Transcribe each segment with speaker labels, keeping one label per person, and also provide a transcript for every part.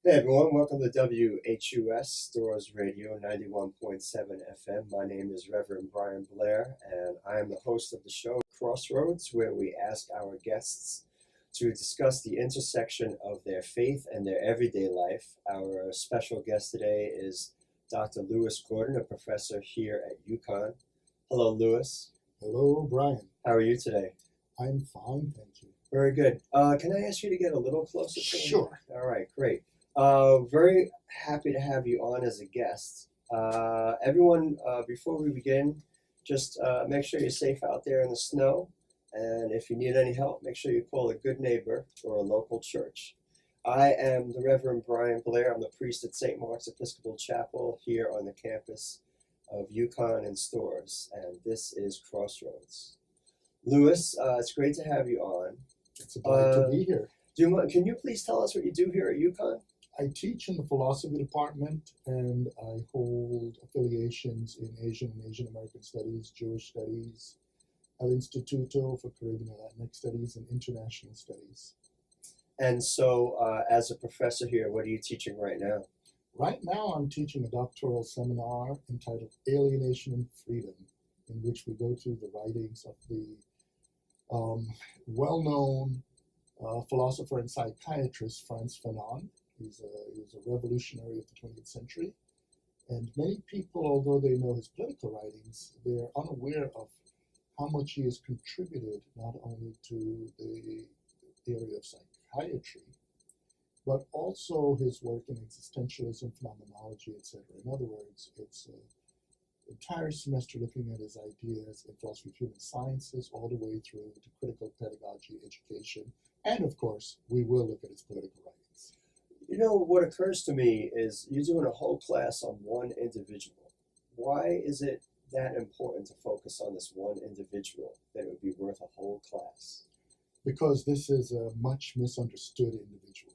Speaker 1: Hey everyone, welcome to WHUS Stores Radio 91.7 FM. My name is Reverend Brian Blair, and I am the host of the show Crossroads, where we ask our guests to discuss the intersection of their faith and their everyday life. Our special guest today is Dr. Lewis Gordon, a professor here at UConn. Hello, Lewis.
Speaker 2: Hello, Brian.
Speaker 1: How are you today?
Speaker 2: I'm fine, thank you.
Speaker 1: Very good. Can I ask you to get a little closer to me?
Speaker 2: Sure.
Speaker 1: All right, great. Very happy to have you on as a guest. Everyone, before we begin, just make sure you're safe out there in the snow. And if you need any help, make sure you call a good neighbor or a local church. I am the Reverend Brian Blair. I'm the priest at St. Mark's Episcopal Chapel here on the campus of UConn and Stores. And this is Crossroads. Lewis, it's great to have you on.
Speaker 2: It's a delight to be here.
Speaker 1: Can you please tell us what you do here at UConn?
Speaker 2: I teach in the philosophy department, and I hold affiliations in Asian and Asian American studies, Jewish studies, El Instituto for Caribbean and Latinx studies, and international studies.
Speaker 1: And so, as a professor here, what are you teaching right now?
Speaker 2: Right now, I'm teaching a doctoral seminar entitled Alienation and Freedom, in which we go through the writings of the well-known philosopher and psychiatrist Frantz Fanon. He was a revolutionary of the 20th century. And many people, although they know his political writings, they're unaware of how much he has contributed not only to the area of psychiatry, but also his work in existentialism, phenomenology, etc. In other words, it's an entire semester looking at his ideas in philosophy of human sciences, all the way through to critical pedagogy, education, and of course, we will look at his political writings.
Speaker 1: You know, what occurs to me is you're doing a whole class on one individual. Why is it that important to focus on this one individual that it would be worth a whole class?
Speaker 2: Because this is a much misunderstood individual.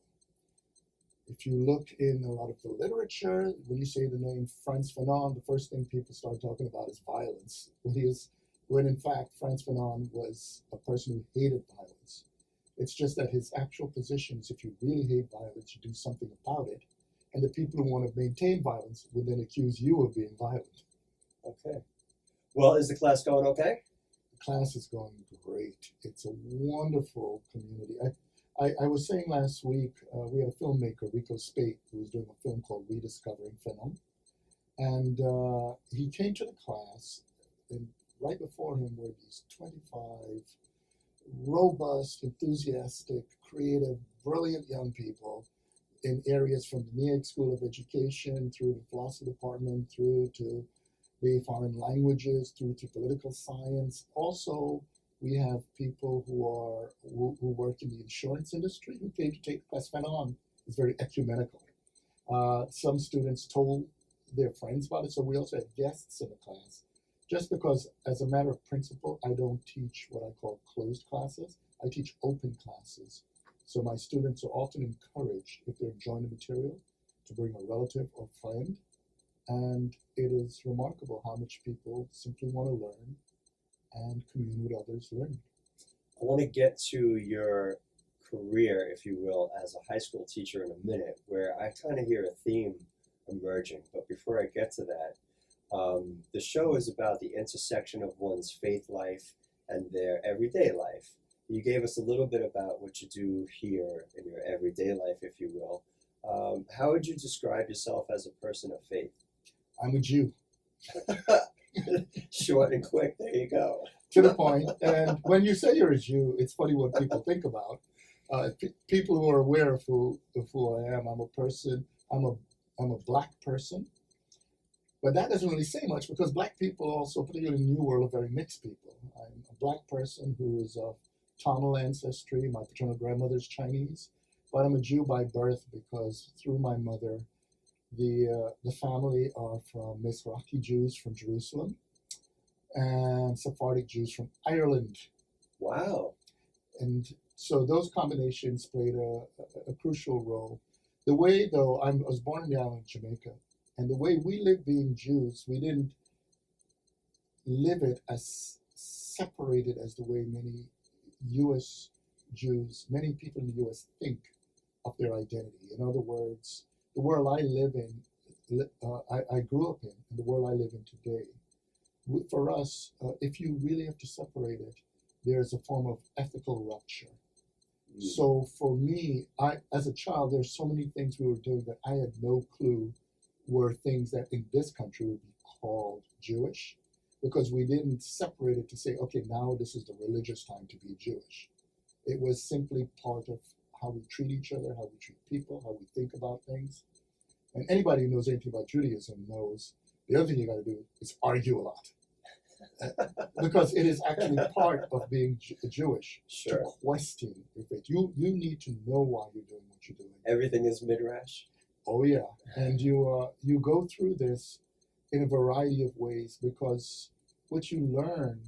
Speaker 2: If you look in a lot of the literature, when you say the name Frantz Fanon, the first thing people start talking about is violence. When in fact Frantz Fanon was a person who hated violence. It's just that his actual position is if you really hate violence, you do something about it. And the people who want to maintain violence would then accuse you of being violent.
Speaker 1: Okay. Well, is the class going okay?
Speaker 2: The class is going great. It's a wonderful community. I was saying last week, we had a filmmaker, Rico Spate, who was doing a film called Rediscovering Film. And he came to the class, and right before him were these 25 robust, enthusiastic, creative, brilliant young people in areas from the NEAG School of Education through the philosophy department, through to the foreign languages, through to political science. Also, we have people who work in the insurance industry who came to take the class. Fanon is very ecumenical. Some students told their friends about it, so we also have guests in the class. Just because, as a matter of principle, I don't teach what I call closed classes. I teach open classes. So my students are often encouraged, if they're enjoying the material, to bring a relative or friend. And it is remarkable how much people simply want to learn and commune with others learning.
Speaker 1: I want to get to your career, if you will, as a high school teacher in a minute, where I kind of hear a theme emerging. But before I get to that, the show is about the intersection of one's faith life and their everyday life. You gave us a little bit about what you do here in your everyday life, if you will. How would you describe yourself as a person of faith?
Speaker 2: I'm a Jew.
Speaker 1: Short and quick, there you go.
Speaker 2: To the point. And when you say you're a Jew, it's funny what people think about. People who are aware of who I am. I'm a person. I'm a black person. But that doesn't really say much because black people also, particularly in the New World, are very mixed people. I'm a black person who is of Tamil ancestry. My paternal grandmother is Chinese. But I'm a Jew by birth because through my mother, the family are from Mizrahi Jews from Jerusalem and Sephardic Jews from Ireland.
Speaker 1: Wow.
Speaker 2: And so those combinations played a crucial role. The way, though, I was born in the island of Jamaica, and the way we lived being Jews, we didn't live it as separated as the way many U.S. Jews, many people in the U.S. think of their identity. In other words, the world I live in, I grew up in, and the world I live in today, for us, if you really have to separate it, there's a form of ethical rupture. So for me, as a child, there's so many things we were doing that I had no clue were things that in this country would be called Jewish, because we didn't separate it to say, okay, now this is the religious time to be Jewish. It was simply part of how we treat each other, how we treat people, how we think about things. And anybody who knows anything about Judaism knows the other thing you got to do is argue a lot. Because it is actually part of being Jewish
Speaker 1: Sure.
Speaker 2: to question your faith. You need to know why you're doing what you're doing.
Speaker 1: Everything is midrash.
Speaker 2: Oh yeah, and you go through this in a variety of ways, because what you learn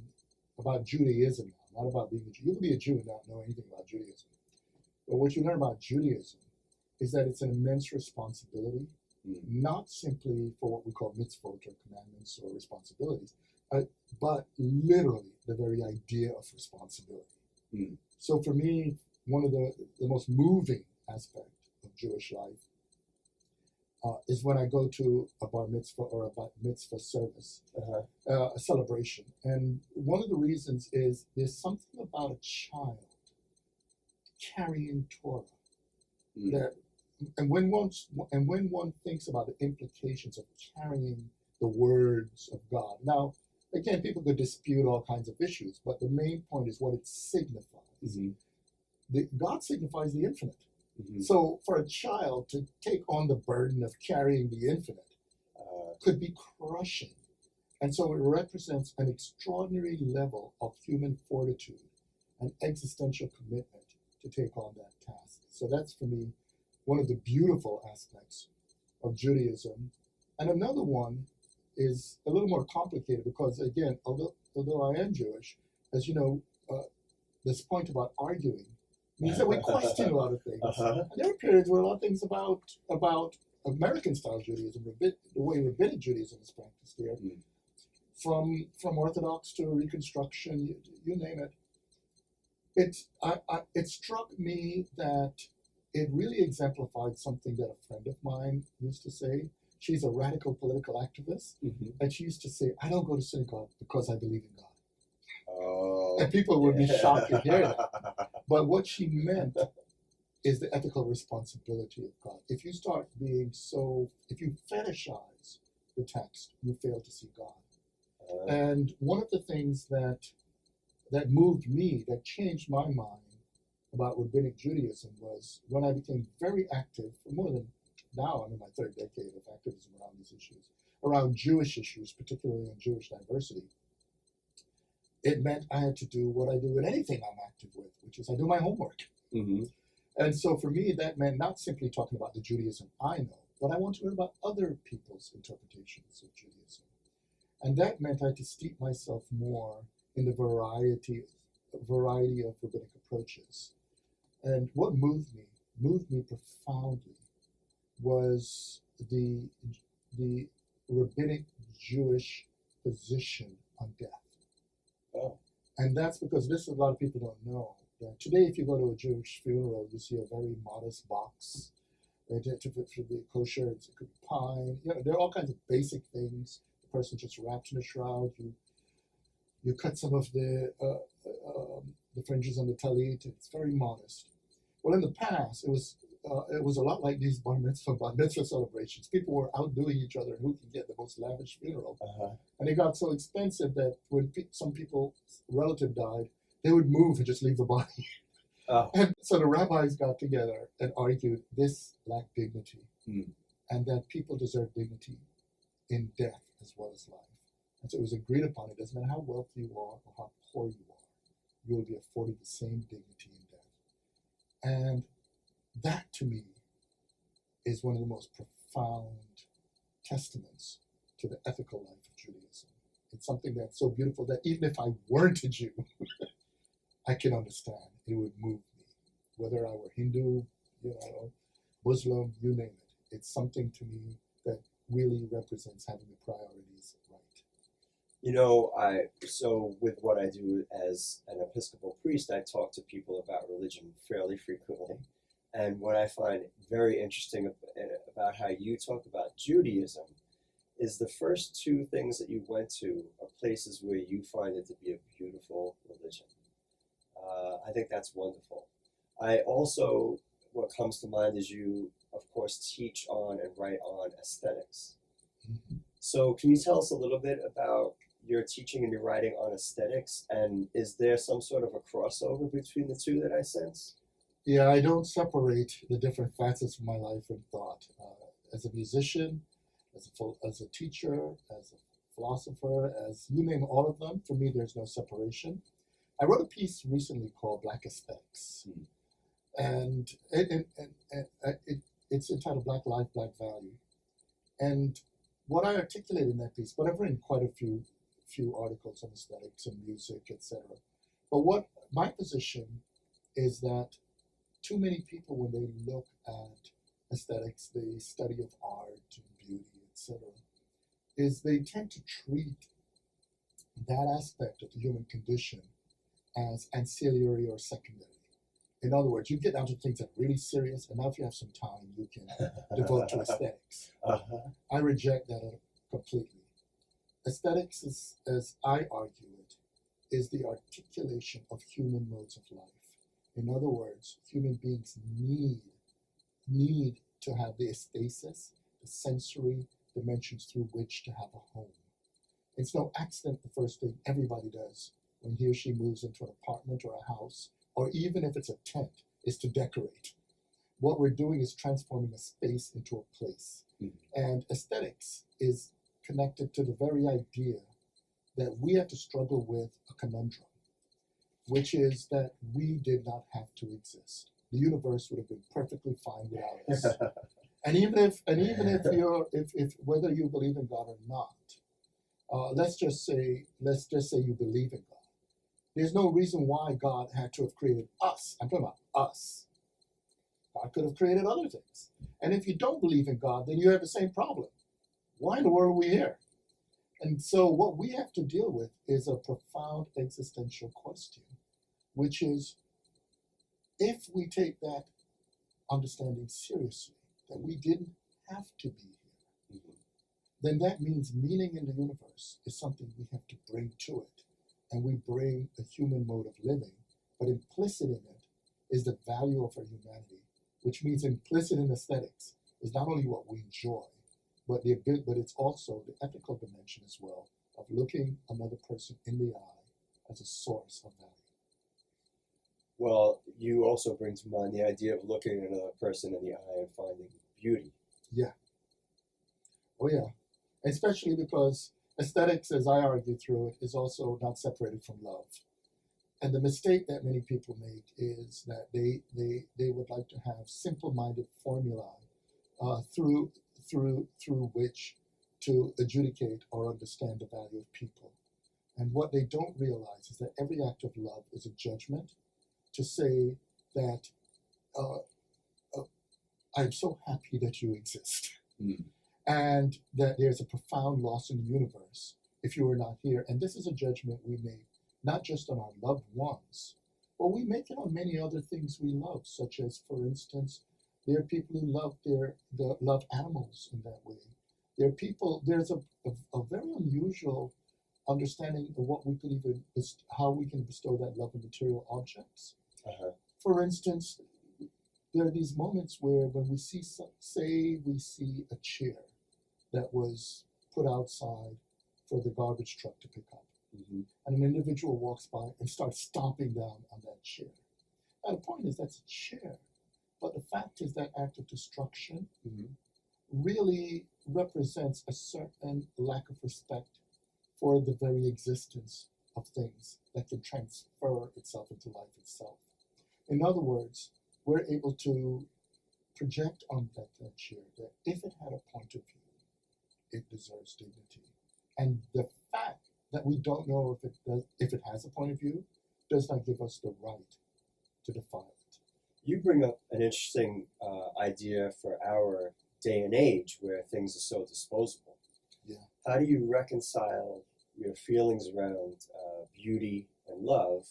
Speaker 2: about Judaism, not about being a Jew. You can be a Jew and not know anything about Judaism. But what you learn about Judaism is that it's an immense responsibility, not simply for what we call mitzvot or commandments or responsibilities, but literally the very idea of responsibility. So for me, one of the most moving aspects of Jewish life is when I go to a bar mitzvah or a bat mitzvah service, a celebration. And one of the reasons is there's something about a child carrying Torah that, and when one thinks about the implications of carrying the words of God. Now, again, people could dispute all kinds of issues, but the main point is what it signifies. God signifies the infinite. So for a child to take on the burden of carrying the infinite could be crushing. And so it represents an extraordinary level of human fortitude and existential commitment to take on that task. So that's, for me, one of the beautiful aspects of Judaism. And another one is a little more complicated because, again, although I am Jewish, as you know, this point about arguing means that we question a lot of things. And there are periods where a lot of things about American-style Judaism, the way Rabbinic Judaism is practiced here, from Orthodox to Reconstruction, you name it. It struck me that it really exemplified something that a friend of mine used to say. She's a radical political activist, and she used to say, "I don't go to synagogue because I believe in God." And people would be shocked to hear that. But what she meant is the ethical responsibility of God. If you start being if you fetishize the text, you fail to see God. And one of the things that moved me, that changed my mind about Rabbinic Judaism was when I became very active, for more than now, I'm in my third decade of activism around these issues, around Jewish issues, particularly on Jewish diversity. It meant I had to do what I do with anything I'm active with, which is I do my homework. And so for me, that meant not simply talking about the Judaism I know, but I want to learn about other people's interpretations of Judaism. And that meant I had to steep myself more in the variety of rabbinic approaches. And what moved me profoundly was the rabbinic Jewish position on death. And that's because this a lot of people don't know. That today, if you go to a Jewish funeral, you see a very modest box. It should be kosher, it could be pine. There are all kinds of basic things. The person just wrapped in a shroud. You cut some of the fringes on the talit. It's very modest. Well, in the past, it was a lot like these bar mitzvah celebrations. People were outdoing each other who can get the most lavish funeral. And it got so expensive that when some people's relative died, they would move and just leave the body. And so the rabbis got together and argued this lacked dignity, and that people deserve dignity in death as well as life. And so it was agreed upon. It doesn't matter how wealthy you are or how poor you are, you will be afforded the same dignity in death. And that, to me, is one of the most profound testaments to the ethical life of Judaism. It's something that's so beautiful that even if I weren't a Jew, I can understand. It would move me. Whether I were Hindu, Muslim, you name it. It's something to me that really represents having the priorities right.
Speaker 1: So with what I do as an Episcopal priest, I talk to people about religion fairly frequently. And what I find very interesting about how you talk about Judaism is the first two things that you went to are places where you find it to be a beautiful religion. I think that's wonderful. I also, what comes to mind is you, of course, teach on and write on aesthetics.
Speaker 2: Mhm.
Speaker 1: So, can you tell us a little bit about your teaching and your writing on aesthetics? And is there some sort of a crossover between the two that I sense?
Speaker 2: Yeah, I don't separate the different facets of my life and thought. As a musician, as a teacher, as a philosopher, as you name all of them, for me, there's no separation. I wrote a piece recently called Black Aesthetics,
Speaker 1: Hmm.
Speaker 2: and it's entitled Black Life, Black Value. And what I articulate in that piece, but I've written quite a few articles on aesthetics and music, etc. But what my position is that too many people, when they look at aesthetics, the study of art and beauty, etc., is they tend to treat that aspect of the human condition as ancillary or secondary. In other words, you get down to things that are really serious, and now if you have some time, you can devote to aesthetics.
Speaker 1: Uh-huh.
Speaker 2: I reject that completely. Aesthetics, as I argue it, is the articulation of human modes of life. In other words, human beings need to have the aesthesis, the sensory dimensions through which to have a home. It's no accident the first thing everybody does when he or she moves into an apartment or a house, or even if it's a tent, is to decorate. What we're doing is transforming a space into a place.
Speaker 1: Mhm.
Speaker 2: And aesthetics is connected to the very idea that we have to struggle with a conundrum, which is that we did not have to exist. The universe would have been perfectly fine without us. And even if you're if whether you believe in God or not, let's just say you believe in God. There's no reason why God had to have created us. I'm talking about us. God could have created other things. And if you don't believe in God, then you have the same problem. Why in the world are we here? And so what we have to deal with is a profound existential question, which is, if we take that understanding seriously, that we didn't have to be here,
Speaker 1: Mhm.
Speaker 2: then that means meaning in the universe is something we have to bring to it. And we bring a human mode of living, but implicit in it is the value of our humanity, which means implicit in aesthetics is not only what we enjoy, but it's also the ethical dimension as well of looking another person in the eye as a source of value.
Speaker 1: Well, you also bring to mind the idea of looking at another person in the eye and finding beauty.
Speaker 2: Yeah. Oh yeah. Especially because aesthetics, as I argue through it, is also not separated from love. And the mistake that many people make is that they would like to have simple-minded formulae through which to adjudicate or understand the value of people. And what they don't realize is that every act of love is a judgment to say that uh, uh, I'm so happy that you exist.
Speaker 1: Mm.
Speaker 2: And that there's a profound loss in the universe if you are not here. And this is a judgment we make not just on our loved ones, but we make it on many other things we love, such as, for instance, there are people who love animals in that way. There's a very unusual understanding of what we could even how we can bestow that love on material objects.
Speaker 1: Uh-huh.
Speaker 2: For instance, there are these moments where when we see a chair that was put outside for the garbage truck to pick up,
Speaker 1: Mm-hmm.
Speaker 2: and an individual walks by and starts stomping down on that chair. Now, the point is that's a chair, but the fact is that act of destruction
Speaker 1: Mm-hmm.
Speaker 2: really represents a certain lack of respect for the very existence of things that can transfer itself into life itself. In other words, we're able to project on that chair that if it had a point of view, it deserves dignity. And the fact that we don't know if it has a point of view, does not give us the right to defile it.
Speaker 1: You bring up an interesting idea for our day and age where things are so disposable.
Speaker 2: Yeah.
Speaker 1: How do you reconcile your feelings around beauty and love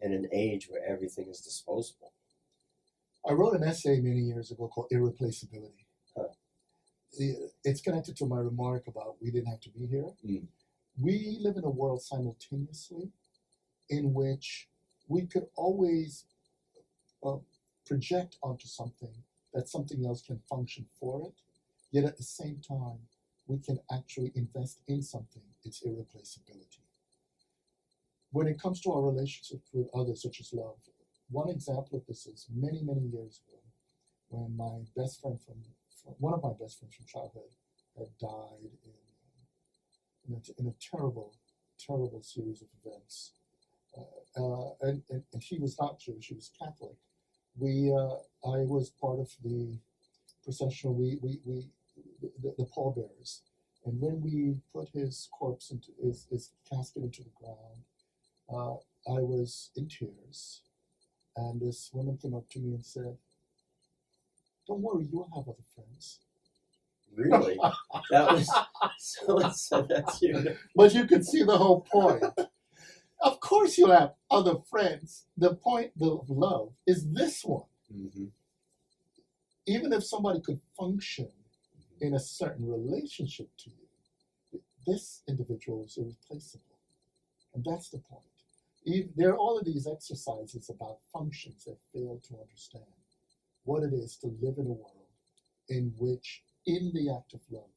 Speaker 1: in an age where everything is disposable?
Speaker 2: I wrote an essay many years ago called Irreplaceability.
Speaker 1: Huh.
Speaker 2: It's connected to my remark about we didn't have to be here.
Speaker 1: Mm.
Speaker 2: We live in a world simultaneously in which we could always uh, project onto something that something else can function for it, yet at the same time, we can actually invest in something, its irreplaceability. When it comes to our relationships with others, such as love, one example of this is many, many years ago when my best friend from one of my best friends from childhood had died in a terrible, terrible series of events. And she was not Jewish, she was Catholic. I was part of the processional, the pallbearers. And when we put his corpse into his casket into the ground, I was in tears. And this woman came up to me and said, "Don't worry, you'll have other friends."
Speaker 1: Really? That was someone said that to you.
Speaker 2: But you could see the whole point. Of course, you'll have other friends. The point of love is this one.
Speaker 1: Mm-hmm.
Speaker 2: Even if somebody could function in a certain relationship to you, this individual is irreplaceable. And that's the point. There are all of these exercises about functions that fail to understand what it is to live in a world in which, in the act of love,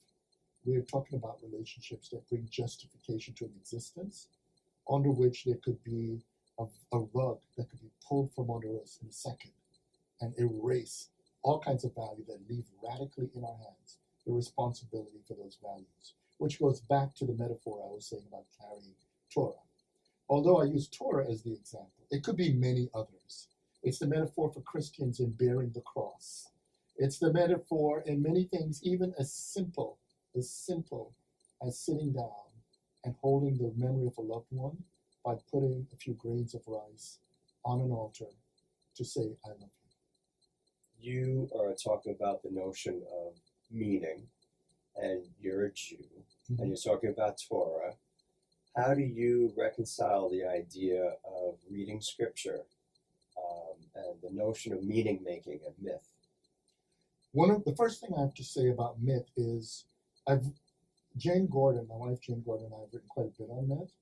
Speaker 2: we're talking about relationships that bring justification to an existence, under which there could be a rug that could be pulled from under us in a second and erase all kinds of value that leave radically in our hands the responsibility for those values, which goes back to the metaphor I was saying about carrying Torah. Although I use Torah as the example, it could be many others. It's the metaphor for Christians in bearing the cross. It's the metaphor in many things, even as simple as sitting down and holding the memory of a loved one by putting a few grains of rice on an altar to say, "I love you."
Speaker 1: You are talking about the notion of meaning, and you're a Jew, and you're talking about Torah. How do you reconcile the idea of reading scripture and the notion of meaning making and myth?
Speaker 2: One of the first thing I have to say about myth is Jane Gordon, my wife Jane Gordon, and I have written quite a bit on myth.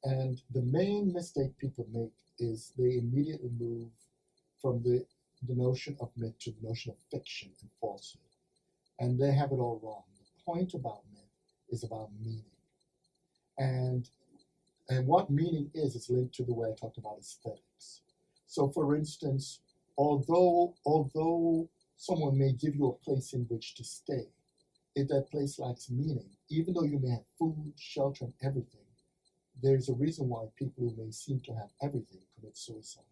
Speaker 2: And the main mistake people make is they immediately move from the notion of myth to the notion of fiction and falsehood. And they have it all wrong. The point about myth is about meaning. And what meaning is linked to the way I talked about aesthetics. So for instance, although someone may give you a place in which to stay, if that place lacks meaning, even though you may have food, shelter, and everything, there's a reason why people who may seem to have everything commit suicide.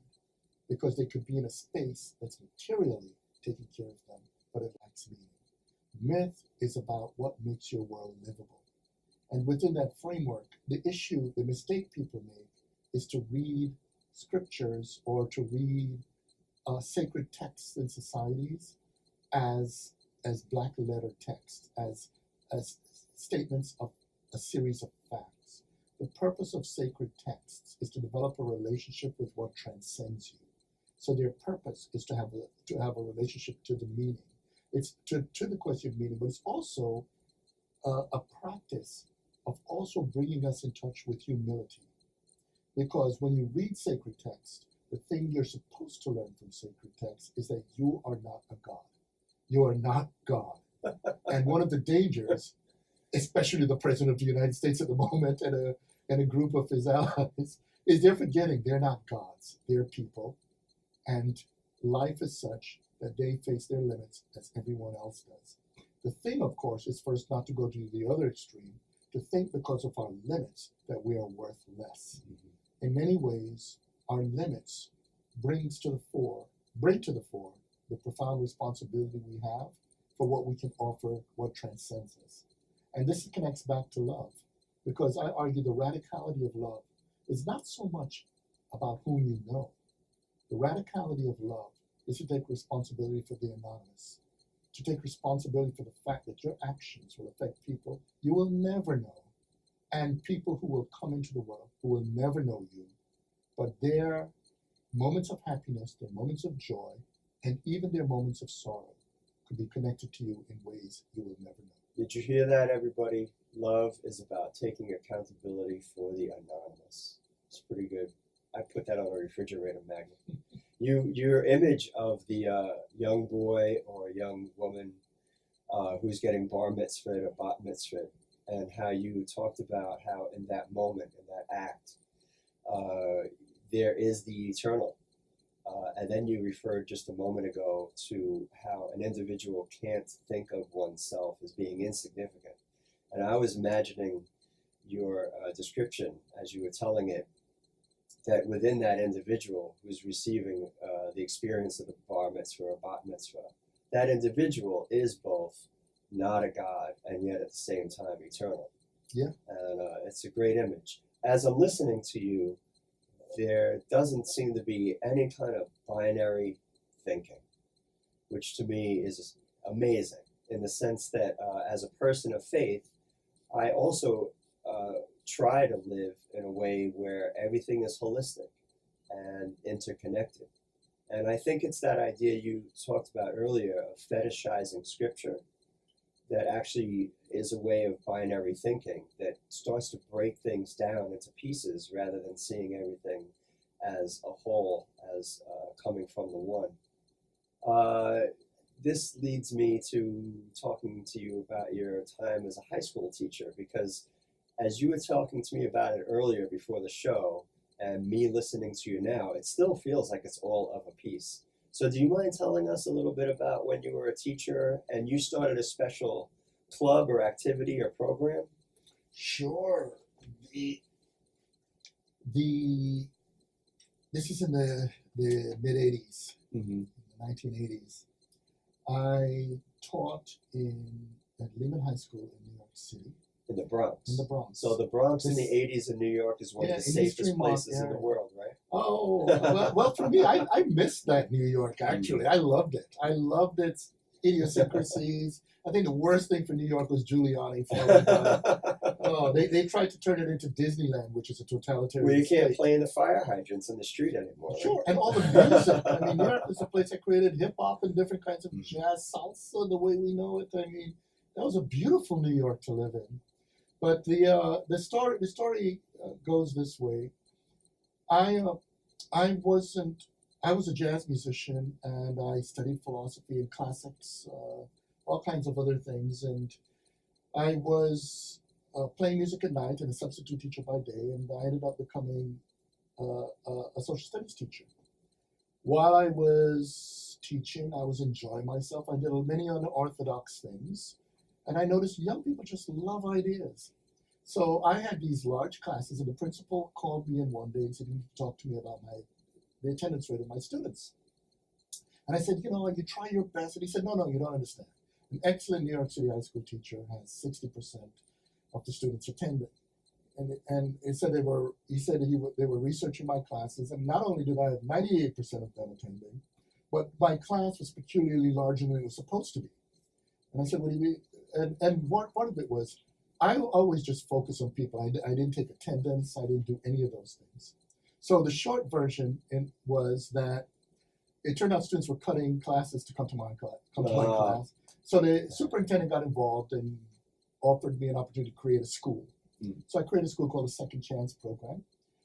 Speaker 2: Because they could be in a space that's materially taking care of them, but it lacks meaning. Myth is about what makes your world livable. And within that framework, the mistake people make is to read scriptures or to read sacred texts in societies as black letter text, as statements of a series of facts. The purpose of sacred texts is to develop a relationship with what transcends you. So their purpose is to have a relationship to the meaning. It's to the question of meaning, but it's also a practice of also bringing us in touch with humility. Because when you read sacred text, the thing you're supposed to learn from sacred text is that you are not a god. You are not God. And one of the dangers, especially the President of the United States at the moment and a group of his allies, is they're forgetting they're not gods, they're people. And life is such that they face their limits as everyone else does. The thing, of course, is first not to go to the other extreme, to think because of our limits that we are worth less. Mm-hmm. In many ways, our limits bring to the fore the profound responsibility we have for what we can offer, what transcends us. And this connects back to love, because I argue the radicality of love is not so much about whom you know. The radicality of love is to take responsibility for the anonymous, to take responsibility for the fact that your actions will affect people you will never know, and people who will come into the world who will never know you, but their moments of happiness, their moments of joy, and even their moments of sorrow could be connected to you in ways you will never know.
Speaker 1: Did you hear that, everybody? Love is about taking accountability for the anonymous. It's pretty good. I put that on a refrigerator magnet. Your image of the young boy or young woman who's getting bar mitzvahed or bat mitzvahed, and how you talked about how in that moment, in that act, there is the eternal. And then you referred just a moment ago to how an individual can't think of oneself as being insignificant. And I was imagining your description as you were telling it, that within that individual who's receiving the experience of the bar mitzvah or bat mitzvah, that individual is both not a god and yet at the same time eternal.
Speaker 2: Yeah.
Speaker 1: And it's a great image. As I'm listening to you, there doesn't seem to be any kind of binary thinking, which to me is amazing in the sense that as a person of faith, I also try to live in a way where everything is holistic and interconnected. And I think it's that idea you talked about earlier of fetishizing scripture that actually is a way of binary thinking that starts to break things down into pieces rather than seeing everything as a whole, as coming from the one. This leads me to talking to you about your time as a high school teacher, because as you were talking to me about it earlier before the show, and me listening to you now, it still feels like it's all of a piece. So do you mind telling us a little bit about when you were a teacher and you started a special club or activity or program?
Speaker 2: Sure. This is in the mid 80s,
Speaker 1: Mm-hmm.
Speaker 2: 1980s. I taught at Lehman High School in New York City.
Speaker 1: In the Bronx.
Speaker 2: In the Bronx.
Speaker 1: So the Bronx in the
Speaker 2: This-
Speaker 1: 80s in New York is one
Speaker 2: Yeah,
Speaker 1: of the
Speaker 2: in
Speaker 1: safest
Speaker 2: Eastern
Speaker 1: places in
Speaker 2: area.
Speaker 1: the world, right?
Speaker 2: Oh, well, for me, I missed that New York, actually. I loved it. I loved its idiosyncrasies. I think the worst thing for New York was Giuliani. They tried to turn it into Disneyland, which is a totalitarian
Speaker 1: Well, you can't
Speaker 2: state.
Speaker 1: play in the fire hydrants in the street anymore. Right?
Speaker 2: Sure, and all the music. I mean, New York is a place that created hip hop and different kinds of jazz, salsa, the way we know it. I mean, that was a beautiful New York to live in. But the story goes this way. I was a jazz musician, and I studied philosophy and classics, all kinds of other things, and I was playing music at night and a substitute teacher by day, and I ended up becoming a social studies teacher. While I was teaching, I was enjoying myself. I did many unorthodox things, and I noticed young people just love ideas. So I had these large classes, and the principal called me in one day and said, "You need to talk to me about the attendance rate of my students." And I said, you try your best. And he said, no, you don't understand. An excellent New York City high school teacher has 60% of the students attending. And he said they were researching my classes, and not only did I have 98% of them attending, but my class was peculiarly larger than it was supposed to be. And I said, what do you mean? And part of it was, I always just focus on people. I didn't take attendance. I didn't do any of those things. So the short version was that it turned out students were cutting classes to come to my class. So the superintendent got involved and offered me an opportunity to create a school. So I created a school called the Second Chance Program,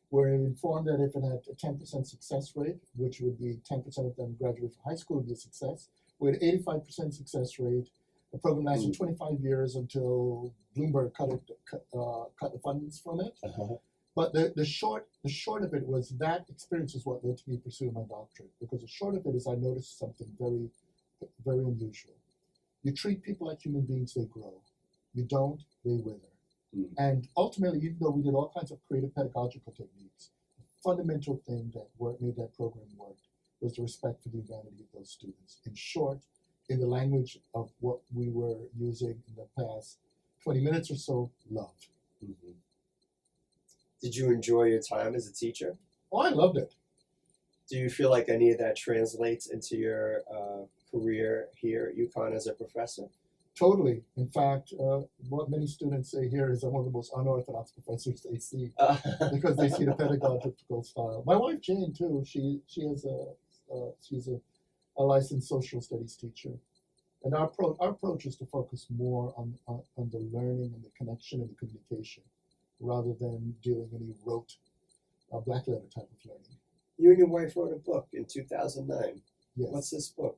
Speaker 2: where it informed that if it had a 10% success rate, which would be 10% of them graduate from high school would be a success, we had 85% success rate. The program lasted 25 years until Bloomberg cut the funds from it.
Speaker 1: Uh-huh.
Speaker 2: But the short of it was that experience is what led to me pursuing my doctorate. Because the short of it is I noticed something very, very unusual. You treat people like human beings, they grow. You don't, they wither. And ultimately, even though we did all kinds of creative pedagogical techniques, the fundamental thing that made that program work was the respect for the humanity of those students. In short, in the language of what we were using in the past 20 minutes or so, love.
Speaker 1: Mm-hmm. Did you enjoy your time as a teacher?
Speaker 2: Oh, I loved it.
Speaker 1: Do you feel like any of that translates into your career here at UConn as a professor?
Speaker 2: Totally. In fact, what many students say here is I'm one of the most unorthodox professors they see because they see the pedagogical style. My wife Jane too. She's a a licensed social studies teacher. And our approach is to focus more on the learning and the connection and the communication rather than doing any rote black letter type of learning.
Speaker 1: You and your wife wrote a book in 2009.
Speaker 2: Yes.
Speaker 1: What's this book?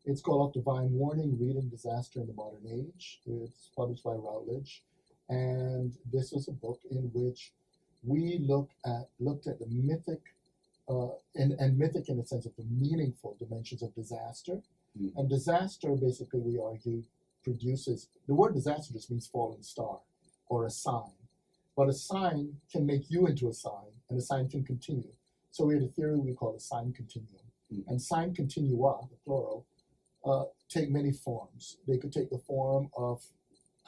Speaker 2: It's called Of Divine Warning, Reading Disaster in the Modern Age. It's published by Routledge. And this was a book in which we looked at the mythic, and mythic in the sense of the meaningful dimensions of disaster.
Speaker 1: Mm.
Speaker 2: And disaster, basically, we argue, produces, the word disaster just means fallen star or a sign. But a sign can make you into a sign, and a sign can continue. So we had a theory we call a sign continuum.
Speaker 1: Mm.
Speaker 2: And sign continua, the plural, take many forms. They could take the form of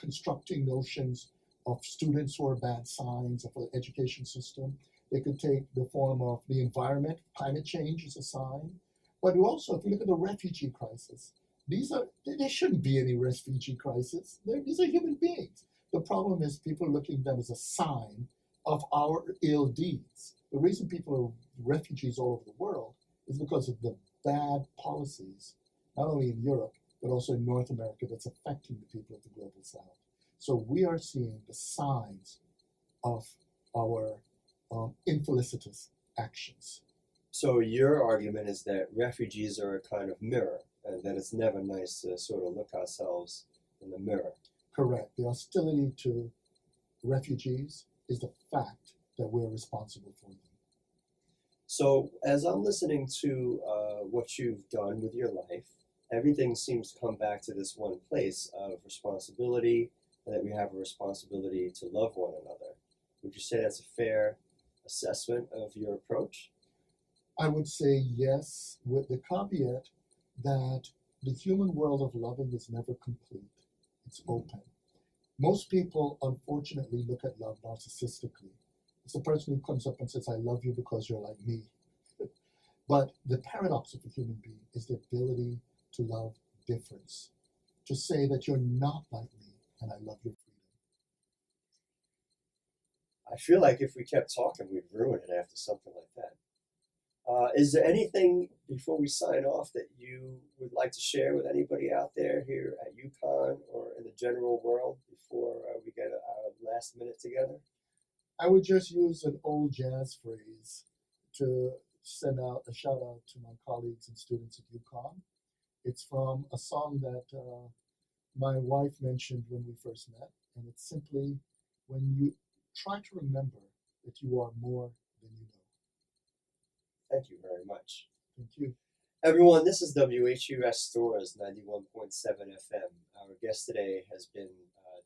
Speaker 2: constructing notions of students who are bad signs of the education system. They could take the form of the environment. Climate change is a sign. But also, if you look at the refugee crisis, there shouldn't be any refugee crisis. These are human beings. The problem is people are looking at them as a sign of our ill deeds. The reason people are refugees all over the world is because of the bad policies, not only in Europe, but also in North America, that's affecting the people of the global south. So we are seeing the signs of our infelicitous actions.
Speaker 1: So your argument is that refugees are a kind of mirror, and that it's never nice to sort of look ourselves in the mirror.
Speaker 2: Correct. The hostility to refugees is the fact that we're responsible for them.
Speaker 1: So as I'm listening to what you've done with your life, everything seems to come back to this one place of responsibility, and that we have a responsibility to love one another. Would you say that's a fair assessment of your approach?
Speaker 2: I would say yes, with the caveat that the human world of loving is never complete. It's open. Most people, unfortunately, look at love narcissistically. It's the person who comes up and says, I love you because you're like me. But the paradox of a human being is the ability to love difference, to say that you're not like me and I love your freedom.
Speaker 1: I feel like if we kept talking, we'd ruin it after something like that. Is there anything before we sign off that you would like to share with anybody out there here at UConn or in the general world before we get our last minute together?
Speaker 2: I would just use an old jazz phrase to send out a shout out to my colleagues and students at UConn. It's from a song that my wife mentioned when we first met, and it's simply, when you try to remember that you are more than you know.
Speaker 1: Thank you very much.
Speaker 2: Thank you.
Speaker 1: Everyone, this is WHUS Stores 91.7 FM. Our guest today has been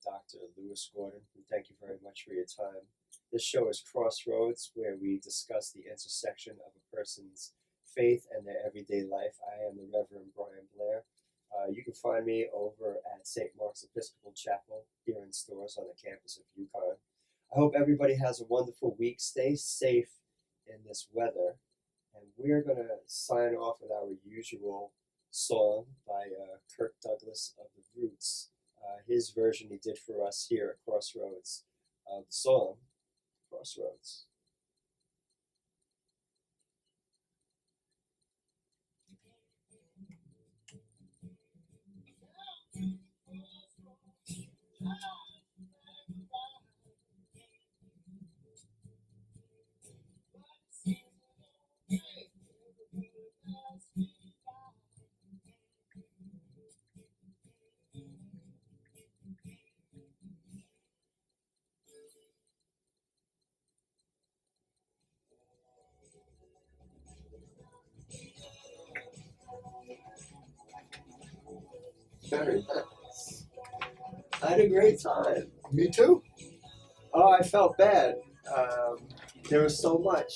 Speaker 1: Dr. Lewis Gordon. We thank you very much for your time. This show is Crossroads, where we discuss the intersection of a person's faith and their everyday life. I am the Reverend Brian Blair. You can find me over at St. Mark's Episcopal Chapel here in Stores on the campus of UConn. I hope everybody has a wonderful week. Stay safe in this weather. And we're going to sign off with our usual song by Kirk Douglas of The Roots. His version he did for us here at Crossroads of the song Crossroads. Very nice. I had a great time.
Speaker 2: Me too.
Speaker 1: Oh, I felt bad. There was so much.